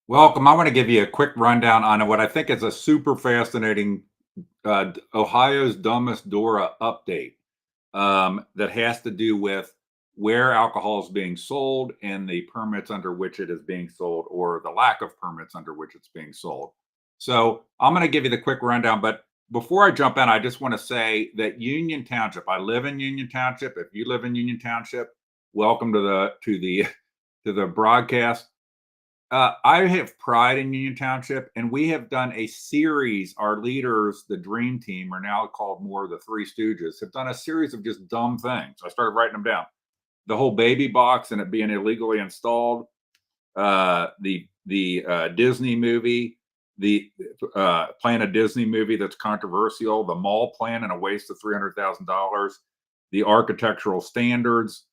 Welcome. I want to give you a quick rundown on what I think is a super fascinating Ohio's Dumbest DORA update that has to do with where alcohol is being sold and the permits under which it is being sold, or the lack of permits under which it's being sold. So I'm going to give you the quick rundown, but before I jump in, I just want to say that Union Township. I live in Union Township. If you live in Union Township, welcome to the to the broadcast. I have pride in Union Township, and we have done a series. Our leaders, the Dream Team, are now called more the Three Stooges, have done a series of just dumb things. I started writing them down. The whole baby box and it being illegally installed, the Disney movie, the playing a Disney movie that's controversial, the mall plan and a waste of $300,000, the architectural standards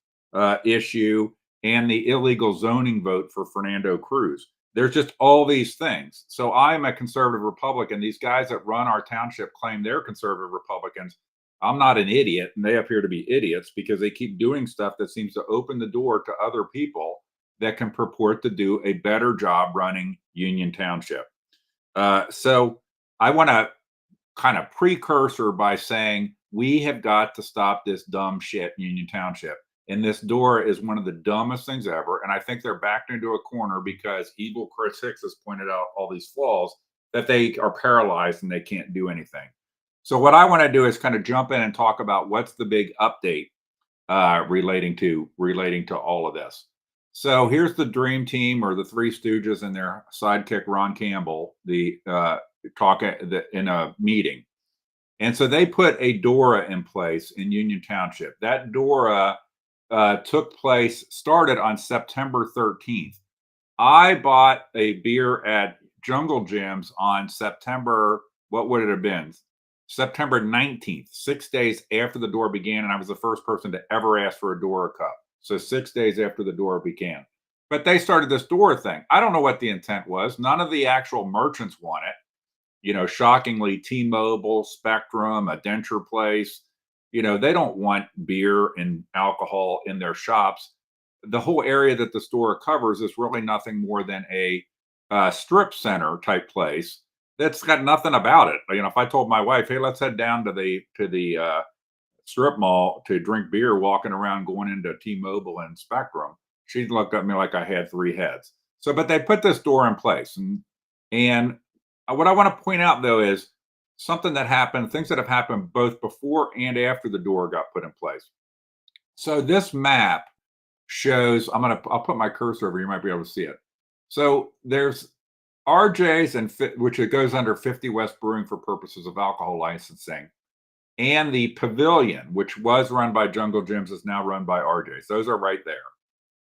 issue, and the illegal zoning vote for Fernando Cruz. There's just all these things. So I'm a conservative Republican. These guys that run our township claim they're conservative Republicans. I'm not an idiot, and they appear to be idiots because they keep doing stuff that seems to open the door to other people that can purport to do a better job running Union Township. So I want to kind of precursor by saying we have got to stop this dumb shit in Union Township. And this DORA is one of the dumbest things ever. And I think they're backed into a corner because evil Chris Hicks has pointed out all these flaws that they are paralyzed and they can't do anything. So what I want to do is kind of jump in and talk about what's the big update relating to all of this. So here's the Dream Team, or the Three Stooges, and their sidekick Ron Campbell, the talk in a meeting. And so they put a DORA in place in Union Township. That DORA started on September 13th. I bought a beer at Jungle Gyms on September, what would it have been? September 19th, 6 days after the DORA began, and I was the first person to ever ask for a DORA cup. So 6 days after the DORA began. But they started this DORA thing. I don't know what the intent was. None of the actual merchants want it. You know, shockingly, T-Mobile, Spectrum, a denture place, you know, they don't want beer and alcohol in their shops. The whole area that the store covers is really nothing more than a strip center type place that's got nothing about it. You know, if I told my wife, "Hey, let's head down to the strip mall to drink beer," walking around going into T-Mobile and Spectrum, she'd look at me like I had three heads. So, but they put this DORA in place, and what I want to point out though is something that happened, things that have happened both before and after the DORA got put in place. So this map shows, I'll put my cursor over, you might be able to see it. So there's RJ's which it goes under 50 West Brewing for purposes of alcohol licensing, and the Pavilion, which was run by Jungle Gyms, is now run by RJ's. Those are right there.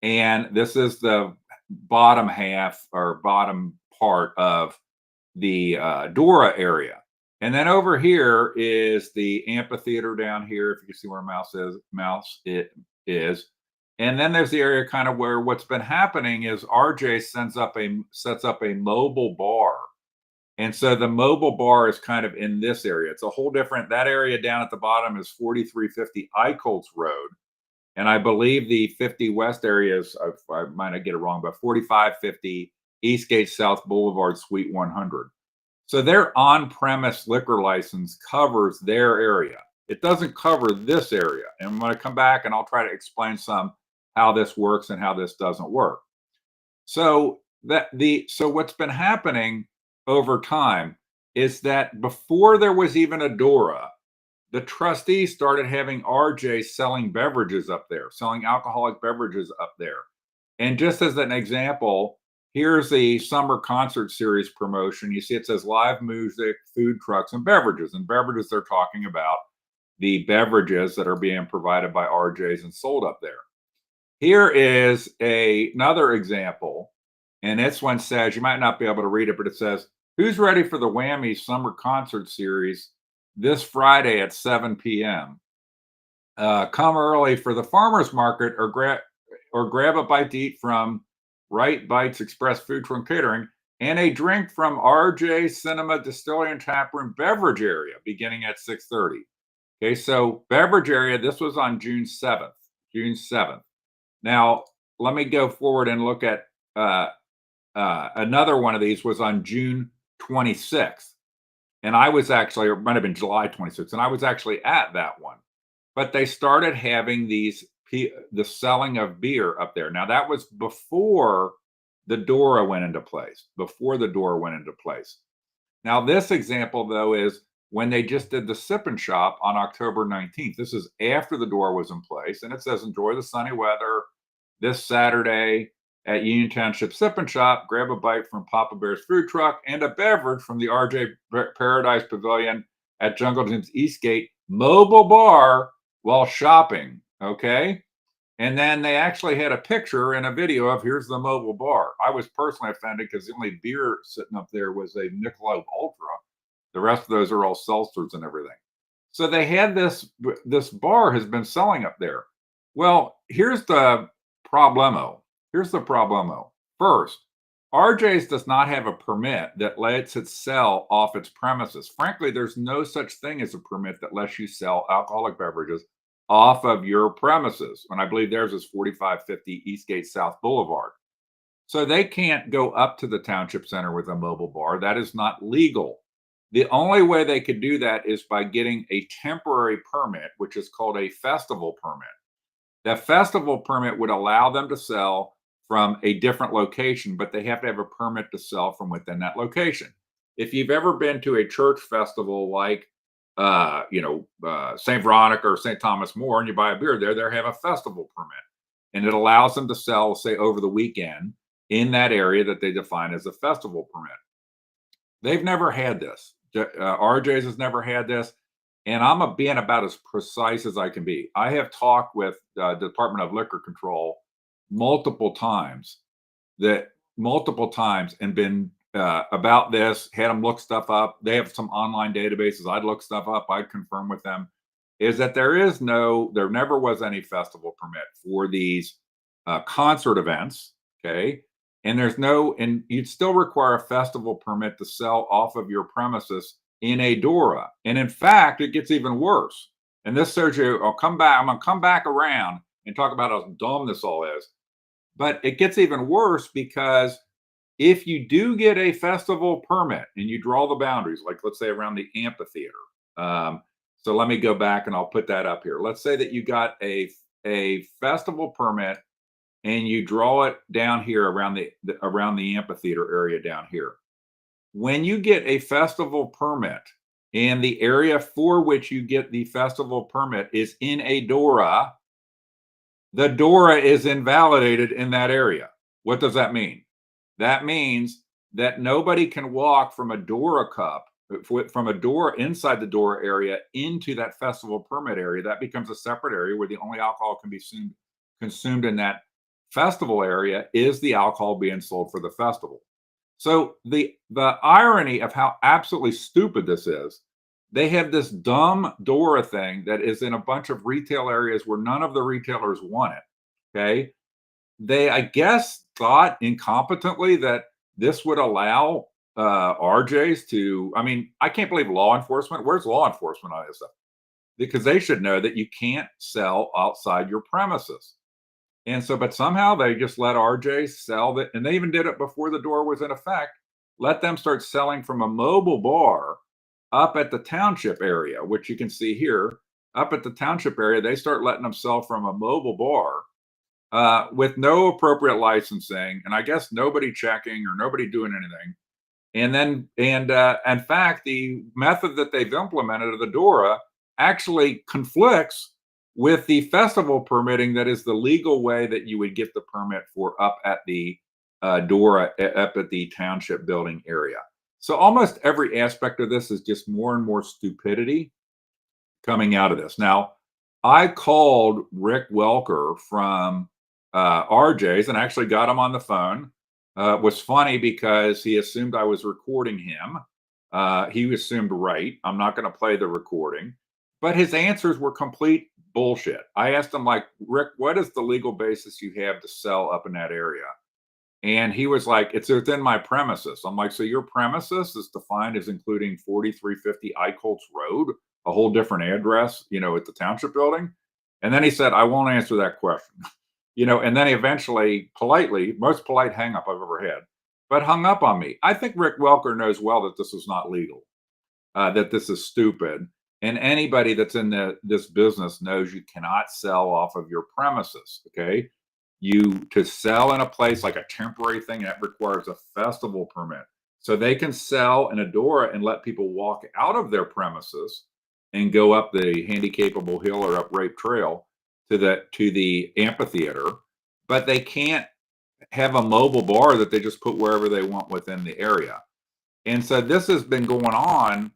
And this is the bottom half or bottom part of the Dora area. And then over here is the amphitheater down here. If you can see where mouse it is. And then there's the area kind of where what's been happening is RJ sets up a mobile bar. And so the mobile bar is kind of in this area. It's a whole different, that area down at the bottom is 4350 Eichholz Road. And I believe the 50 West area is, I might not get it wrong, but 4550 Eastgate South Boulevard, Suite 100. So their on-premise liquor license covers their area. It doesn't cover this area. And I'm going to come back and I'll try to explain how this works and how this doesn't work. So what's been happening over time is that before there was even a DORA, the trustees started having RJ selling beverages up there, selling alcoholic beverages up there. And just as an example, here's the summer concert series promotion. You see it says live music, food trucks, and beverages. And beverages, they're talking about the beverages that are being provided by RJ's and sold up there. Here is another example. And this one says, you might not be able to read it, but it says, who's ready for the Whammy summer concert series this Friday at 7 p.m. Come early for the farmers market or grab a bite to eat from Right Bites Express Food from Catering and a drink from RJ Cinema Distillery and Taproom beverage area beginning at 6:30. Okay, so beverage area, this was on June 7th. June 7th. Now, let me go forward and look at another one of these was on June 26th. And I was actually, or it might have been July 26th, and I was actually at that one. But they started having the selling of beer up there. Now, that was before the DORA went into place, Now, this example, though, is when they just did the Sip and Shop on October 19th. This is after the DORA was in place, and it says, enjoy the sunny weather this Saturday at Union Township Sip and Shop, grab a bite from Papa Bear's food truck and a beverage from the RJ Paradise Pavilion at Jungle Gym's Eastgate mobile bar while shopping. Okay. And then they actually had a picture and a video of here's the mobile bar. I was personally offended because the only beer sitting up there was a Michelob Ultra. The rest of those are all seltzers and everything. So they had this bar has been selling up there. Well, here's the problemo. First, RJ's does not have a permit that lets it sell off its premises. Frankly, there's no such thing as a permit that lets you sell alcoholic beverages off of your premises. And I believe theirs is 4550 Eastgate South Boulevard. So they can't go up to the Township Center with a mobile bar. That is not legal. The only way they could do that is by getting a temporary permit, which is called a festival permit. That festival permit would allow them to sell from a different location, but they have to have a permit to sell from within that location. If you've ever been to a church festival like, St. Veronica or St. Thomas More, and you buy a beer there, they have a festival permit. And it allows them to sell, say, over the weekend in that area that they define as a festival permit. They've never had this. RJ's has never had this. And I'm being about as precise as I can be. I have talked with the Department of Liquor Control multiple times and been about this, had them look stuff up. They have some online databases. I'd look stuff up. I'd confirm with them is that there never was any festival permit for these concert events. Okay. And you'd still require a festival permit to sell off of your premises in a DORA. And in fact, it gets even worse. And this shows you, I'm going to come back around and talk about how dumb this all is. But it gets even worse because if you do get a festival permit and you draw the boundaries, like let's say around the amphitheater. So let me go back and I'll put that up here. Let's say that you got a festival permit and you draw it down here around the amphitheater area down here. When you get a festival permit and the area for which you get the festival permit is in a DORA, the DORA is invalidated in that area. What does that mean? That means that nobody can walk from a DORA cup, from a DORA inside the DORA area into that festival permit area. That becomes a separate area where the only alcohol can be consumed in that festival area is the alcohol being sold for the festival. So the irony of how absolutely stupid this is, they have this dumb DORA thing that is in a bunch of retail areas where none of the retailers want it. Okay. They, I guess, thought incompetently that this would allow RJs to, I mean, I can't believe law enforcement. Where's law enforcement on this stuff? Because they should know that you can't sell outside your premises. And so, but somehow they just let RJs sell that. And they even did it before the DORA was in effect. Let them start selling from a mobile bar up at the Township area, which you can see here. Up at the Township area, they start letting them sell from a mobile bar with no appropriate licensing, and I guess nobody checking or nobody doing anything. And then, in fact, the method that they've implemented of the DORA actually conflicts with the festival permitting that is the legal way that you would get the permit for up at the DORA, up at the Township building area. So almost every aspect of this is just more and more stupidity coming out of this. Now, I called Rick Welker from RJ's and actually got him on the phone. It was funny because he assumed I was recording him. He assumed right. I'm not going to play the recording, but his answers were complete bullshit. I asked him, like, Rick, what is the legal basis you have to sell up in that area? And he was like, it's within my premises. I'm like, so your premises is defined as including 4350 Eichholz Road, a whole different address, you know, at the Township building? And then he said, I won't answer that question. You know, and then he eventually politely, most polite hang up I've ever had, but hung up on me. I think Rick Welker knows well that this is not legal, that this is stupid. And anybody that's in this business knows you cannot sell off of your premises. Okay. To sell in a place like a temporary thing, that requires a festival permit. So they can sell in a DORA and let people walk out of their premises and go up the Handicapable Hill or up Rape Trail to the amphitheater, but they can't have a mobile bar that they just put wherever they want within the area. And so this has been going on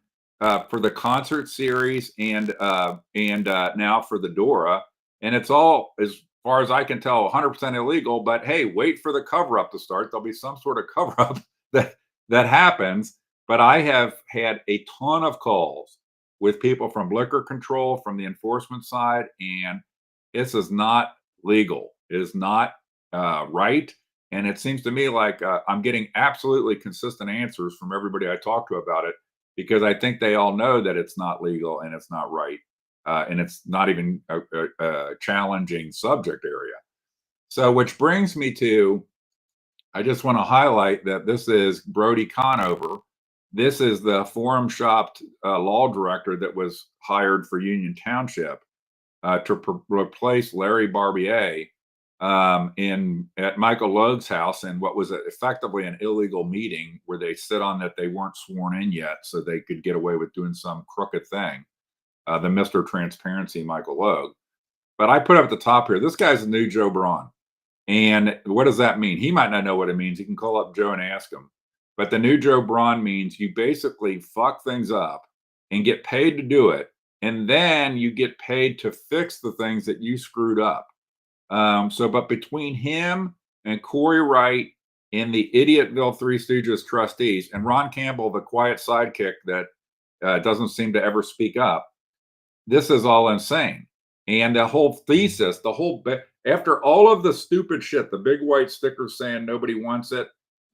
for the concert series and now for the DORA, and it's all, as far as I can tell, 100% illegal. But hey, wait for the cover up to start. There'll be some sort of cover up that happens. But I have had a ton of calls with people from liquor control, from the enforcement side, and this is not legal. It is not right. And it seems to me like I'm getting absolutely consistent answers from everybody I talk to about it, because I think they all know that it's not legal and it's not right. And it's not even a challenging subject area. So, which brings me to, I just want to highlight that this is Brodi Conover. This is the Forum Shop law director that was hired for Union Township to replace Larry Barbier at Michael Logue's house in what was effectively an illegal meeting where they sit on that they weren't sworn in yet, so they could get away with doing some crooked thing. The Mr. Transparency, Michael Logue. But I put up at the top here, this guy's the new Joe Braun. And what does that mean? He might not know what it means. You can call up Joe and ask him. But the new Joe Braun means you basically fuck things up and get paid to do it. And then you get paid to fix the things that you screwed up. But between him and Corey Wright and the Idiotville Three Stooges trustees and Ron Campbell, the quiet sidekick that doesn't seem to ever speak up, this is all insane. And the whole thesis, after all of the stupid shit, the big white stickers saying nobody wants it,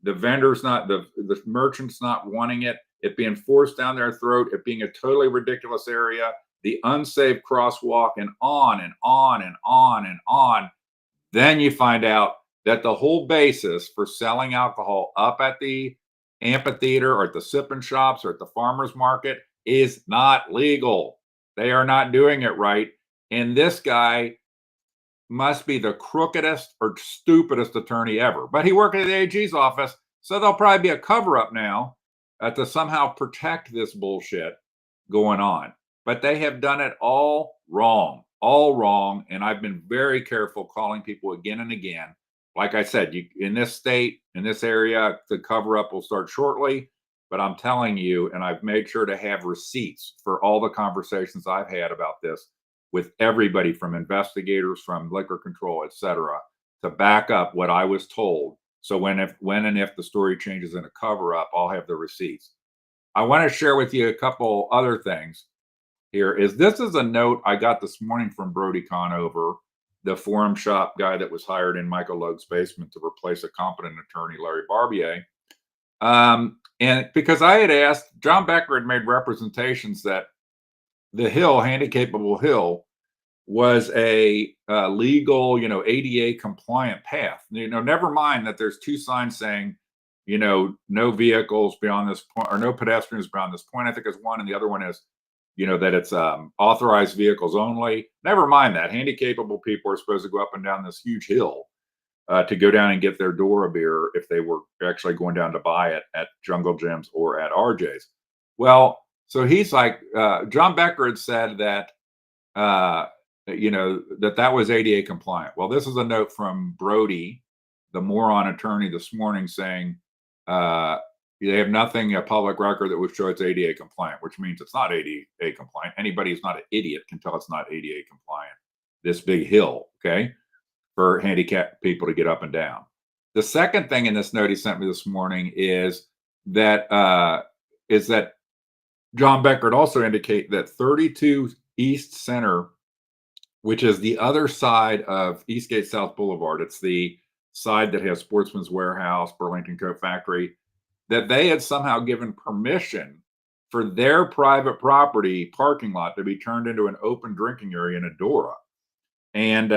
the vendors not, the merchants not wanting it, it being forced down their throat, it being a totally ridiculous area, the unsafe crosswalk, and on and on and on and on. Then you find out that the whole basis for selling alcohol up at the amphitheater or at the sipping shops or at the farmers market is not legal. They are not doing it right. And this guy must be the crookedest or stupidest attorney ever. But he worked at the AG's office, so there'll probably be a cover-up now to somehow protect this bullshit going on. But they have done it all wrong. all wrong. And I've been very careful calling people again and again. Like I said, you in this state, in this area, the cover up will start shortly. But I'm telling you, and I've made sure to have receipts for all the conversations I've had about this with everybody from investigators, from liquor control, et cetera, to back up what I was told. So when and if the story changes in a cover up, I'll have the receipts. I want to share with you a couple other things here. This is a note I got this morning from Brodi Conover, the forum shop guy that was hired in Michael Logue's basement to replace a competent attorney, Larry Barbier. And because I had asked, John Becker had made representations that the Hill, Handicapable Hill, was a legal, ADA compliant path. Never mind that there's two signs saying, no vehicles beyond this point or no pedestrians beyond this point. I think is one, and the other one is, that it's authorized vehicles only. Never mind that handicapable people are supposed to go up and down this huge hill to go down and get their Dora beer if they were actually going down to buy it at Jungle Gyms or at RJ's. Well, so he's like, John Becker had said that, that was ADA compliant. Well, this is a note from Brodi, the moron attorney, this morning saying they have nothing, a public record that would show it's ADA compliant, which means it's not ADA compliant. Anybody who's not an idiot can tell it's not ADA compliant. This big hill, okay, for handicapped people to get up and down. The second thing in this note he sent me this morning is that John Becker would also indicate that 32 East Center, which is the other side of Eastgate South Boulevard, it's the side that has Sportsman's Warehouse, Burlington Coat Factory, that they had somehow given permission for their private property parking lot to be turned into an open drinking area in Dora. And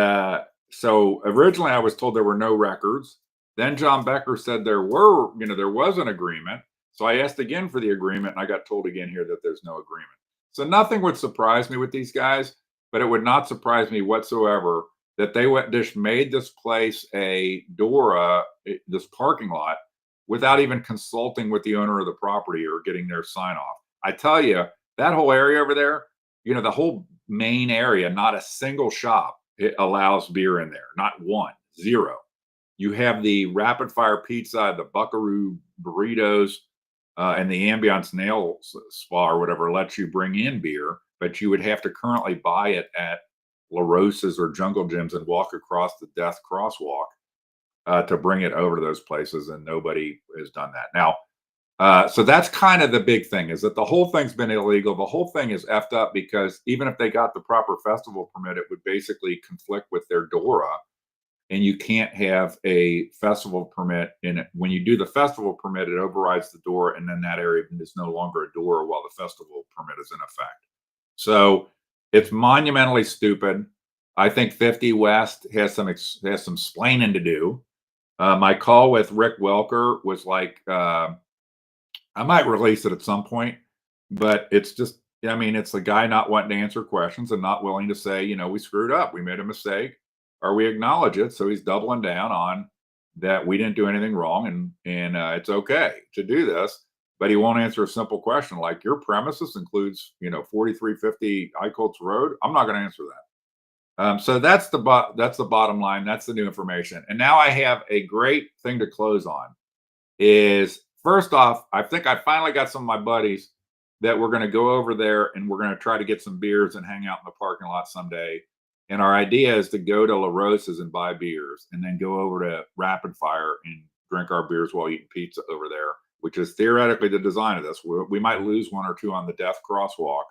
so originally I was told there were no records. Then John Becker said there was an agreement. So I asked again for the agreement, and I got told again here that there's no agreement. So nothing would surprise me with these guys, but it would not surprise me whatsoever that they just made this place a Dora, this parking lot, without even consulting with the owner of the property or getting their sign off. I tell you, that whole area over there, the whole main area, not a single shop it allows beer in there. Not one, zero. You have the Rapid Fire Pizza, the Buckaroo Burritos, and the Ambiance Nail Spa or whatever lets you bring in beer, but you would have to currently buy it at La Rosa's or Jungle Gyms and walk across the Death Crosswalk to bring it over to those places, and nobody has done that. Now, so that's kind of the big thing, is that the whole thing's been illegal. The whole thing is effed up because even if they got the proper festival permit, it would basically conflict with their Dora, and you can't have a festival permit in it. When you do the festival permit, it overrides the Dora, and then that area is no longer a Dora while the festival permit is in effect. So it's monumentally stupid. I think 50 West has some splaining to do. My call with Rick Welker was like, I might release it at some point, but it's just, it's the guy not wanting to answer questions and not willing to say, we screwed up, we made a mistake, or we acknowledge it. So he's doubling down on that we didn't do anything wrong, and it's okay to do this, but he won't answer a simple question like, your premises includes 4350 Icolts Road. I'm not going to answer that. So that's the bottom line. That's the new information. And now I have a great thing to close on. Is first off, I think I finally got some of my buddies that we're going to go over there and we're going to try to get some beers and hang out in the parking lot someday. And our idea is to go to La Rosa's and buy beers and then go over to Rapid Fire and drink our beers while eating pizza over there, which is theoretically the design of this. We might lose one or two on the Death Crosswalk,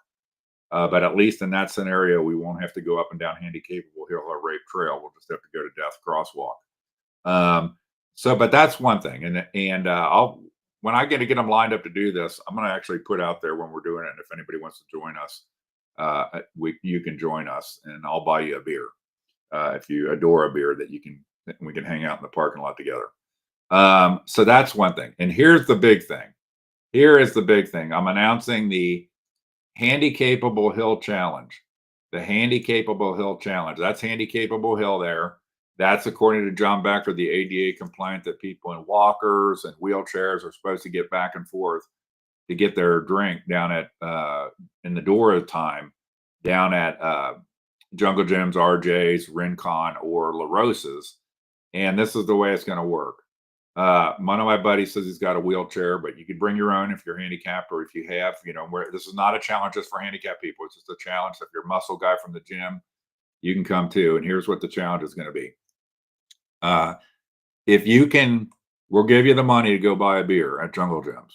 but at least in that scenario, we won't have to go up and down Handicapable Hill or Rape Trail. We'll just have to go to Death Crosswalk. But that's one thing. And when I get them lined up to do this, I'm going to actually put out there when we're doing it. And if anybody wants to join us, you can join us, and I'll buy you a beer. If you adore a beer we can hang out in the parking lot together. So that's one thing. And here's the big thing. Here is the big thing. I'm announcing the Handicapable Hill Challenge. The Handicapable Hill Challenge. That's Handicapable Hill there. That's according to John Becker, the ADA compliant, that people in walkers and wheelchairs are supposed to get back and forth to get their drink down at in the Dora time down at Jungle Gyms, RJs, Rincon, or La Rosa's. And this is the way it's going to work. One of my buddies says he's got a wheelchair, but you could bring your own if you're handicapped, or if you have, where this is not a challenge just for handicapped people. It's just a challenge. If you're a muscle guy from the gym, you can come too. And here's what the challenge is going to be. If you can, we'll give you the money to go buy a beer at Jungle Gyms.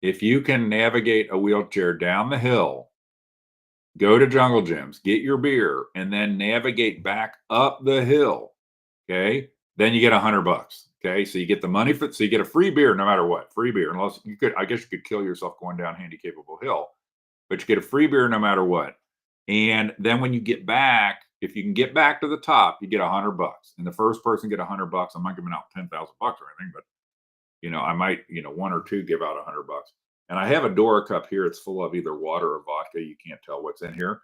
If you can navigate a wheelchair down the hill, go to Jungle Gyms, get your beer, and then navigate back up the hill. Okay. Then you get $100. Okay. So you get the money so you get a free beer no matter what. Free beer, unless I guess you could kill yourself going down Handicapable Hill, but you get a free beer no matter what. And then when you get back, if you can get back to the top, you get $100. And the first person get $100. I'm not giving out 10,000 bucks or anything, but I might, one or two give out $100. And I have a Dora cup here. It's full of either water or vodka. You can't tell what's in here.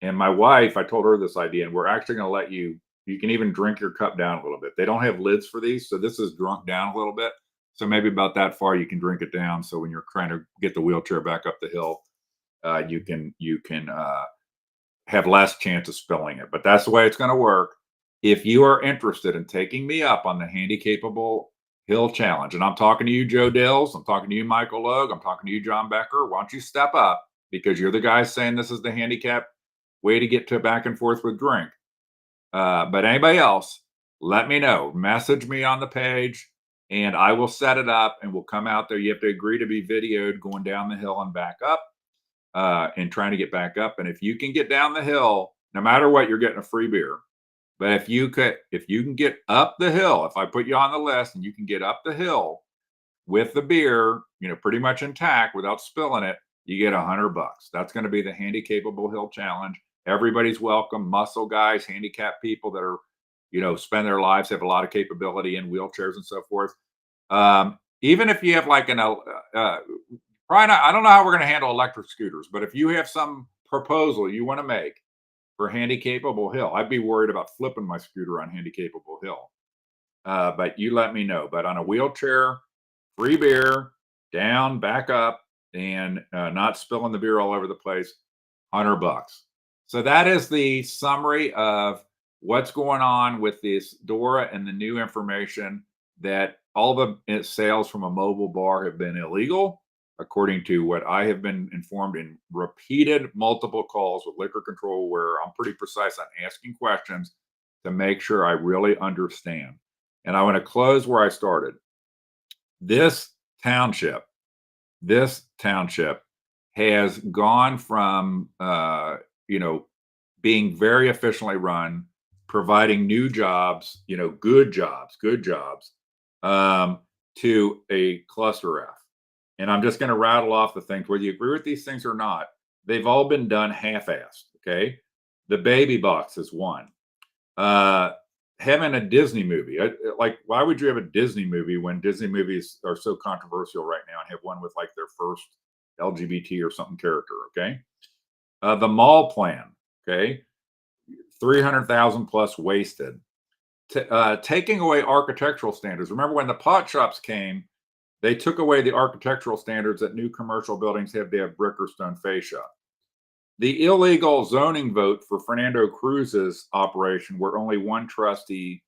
And my wife, I told her this idea, and we're actually going to let you can even drink your cup down a little bit. They don't have lids for these. So this is drunk down a little bit. So maybe about that far, you can drink it down. So when you're trying to get the wheelchair back up the hill, you can have less chance of spilling it. But that's the way it's going to work. If you are interested in taking me up on the Handicapable Hill Challenge, and I'm talking to you, Joe Dills, I'm talking to you, Michael Logue, I'm talking to you, John Becker, why don't you step up, because you're the guys saying this is the handicap way to get to back and forth with drink. But anybody else, let me know. Message me on the page, and I will set it up, and we'll come out there. You have to agree to be videoed going down the hill and back up, and trying to get back up. And if you can get down the hill, no matter what, you're getting a free beer. But if you can get up the hill, if I put you on the list and you can get up the hill with the beer, pretty much intact without spilling it, you get $100. That's going to be the Handicapable Hill Challenge. Everybody's welcome. Muscle guys, handicapped people that are, spend their lives, have a lot of capability in wheelchairs and so forth. Even if you have like probably not, I don't know how we're going to handle electric scooters, but if you have some proposal you want to make for Handicapable Hill, I'd be worried about flipping my scooter on Handicapable Hill. But you let me know. But on a wheelchair, free beer, down, back up, and not spilling the beer all over the place, $100. So that is the summary of what's going on with this Dora and the new information that all the sales from a mobile bar have been illegal, according to what I have been informed in repeated multiple calls with liquor control, where I'm pretty precise on asking questions to make sure I really understand. And I want to close where I started. This township has gone from, being very efficiently run, providing new jobs, good jobs, to a cluster F. And I'm just going to rattle off the things, whether you agree with these things or not. They've all been done half-assed. Okay. The baby box is one. Having a Disney movie, like, why would you have a Disney movie when Disney movies are so controversial right now, and have one with like their first LGBT or something character? Okay. The mall plan. Okay. 300,000 plus wasted. Taking away architectural standards. Remember when the pot shops came, they took away the architectural standards that new commercial buildings have to have brick or stone fascia. The illegal zoning vote for Fernando Cruz's operation, where only one trustee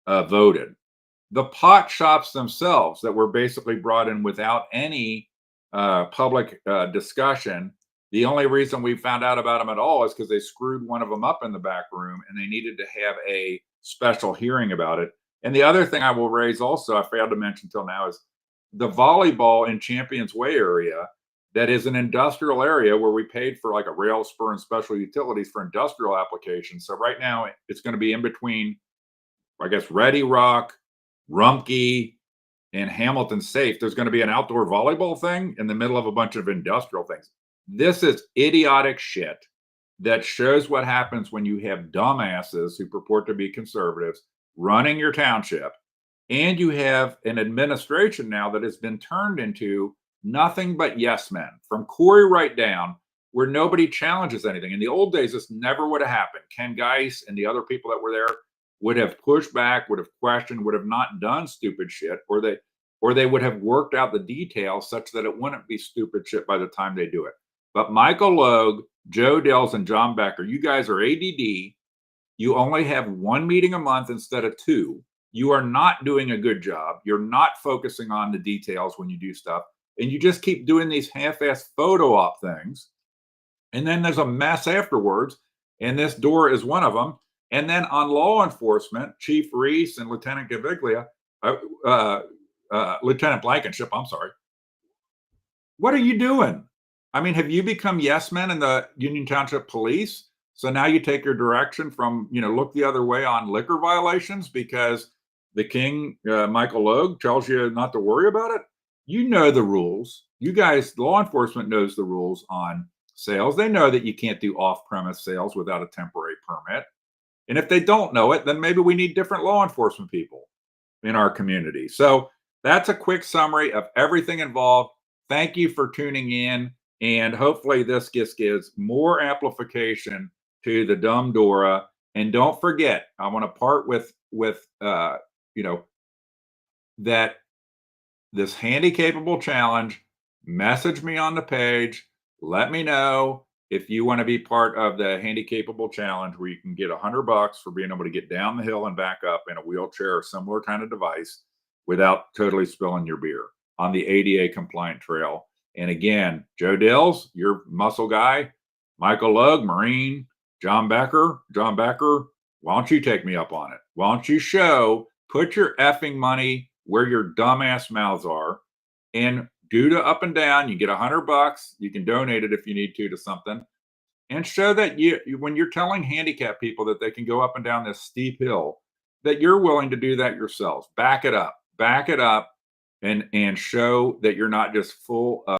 voted. The pot shops themselves that were basically brought in without any public discussion. The only reason we found out about them at all is because they screwed one of them up in the back room, and they needed to have a special hearing about it. And the other thing I will raise also, I failed to mention till now, is the volleyball in Champions Way area. That is an industrial area where we paid for like a rail spur and special utilities for industrial applications. So right now it's going to be in between, I guess, Ready Rock, Rumpke, and Hamilton Safe. There's going to be an outdoor volleyball thing in the middle of a bunch of industrial things. This is idiotic shit that shows what happens when you have dumbasses who purport to be conservatives running your township, and you have an administration now that has been turned into nothing but yes men, from Corey right down, where nobody challenges anything. In the old days, this never would have happened. Ken Geis and the other people that were there would have pushed back, would have questioned, would have not done stupid shit, or they would have worked out the details such that it wouldn't be stupid shit by the time they do it. But Michael Logue, Joe Dills and John Becker, you guys are ADD. You only have one meeting a month instead of two. You are not doing a good job. You're not focusing on the details when you do stuff. And you just keep doing these half-ass photo op things. And then there's a mess afterwards. And this DORA is one of them. And then on law enforcement, Chief Reese and Lieutenant Gaviglia, Lieutenant Blankenship, I'm sorry. What are you doing? I mean, have you become yes men in the Union Township Police? So now you take your direction from, look the other way on liquor violations because the king, Michael Logue, tells you not to worry about it. You know the rules. You guys, law enforcement knows the rules on sales. They know that you can't do off-premise sales without a temporary permit. And if they don't know it, then maybe we need different law enforcement people in our community. So that's a quick summary of everything involved. Thank you for tuning in. And hopefully this just gives more amplification to the dumb DORA. And don't forget, I want to part with that this Handicapable challenge. Message me on the page. Let me know if you want to be part of the Handicapable challenge, where you can get $100 for being able to get down the hill and back up in a wheelchair or similar kind of device without totally spilling your beer on the ADA compliant trail. And again, Joe Dills, your muscle guy, Michael Logue, Marine, John Becker, why don't you take me up on it? Why don't you put your effing money where your dumbass mouths are, and do the up and down. You get $100. You can donate it if you need to something, and show that when you're telling handicapped people that they can go up and down this steep hill, that you're willing to do that yourselves. Back it up, and show that you're not just full of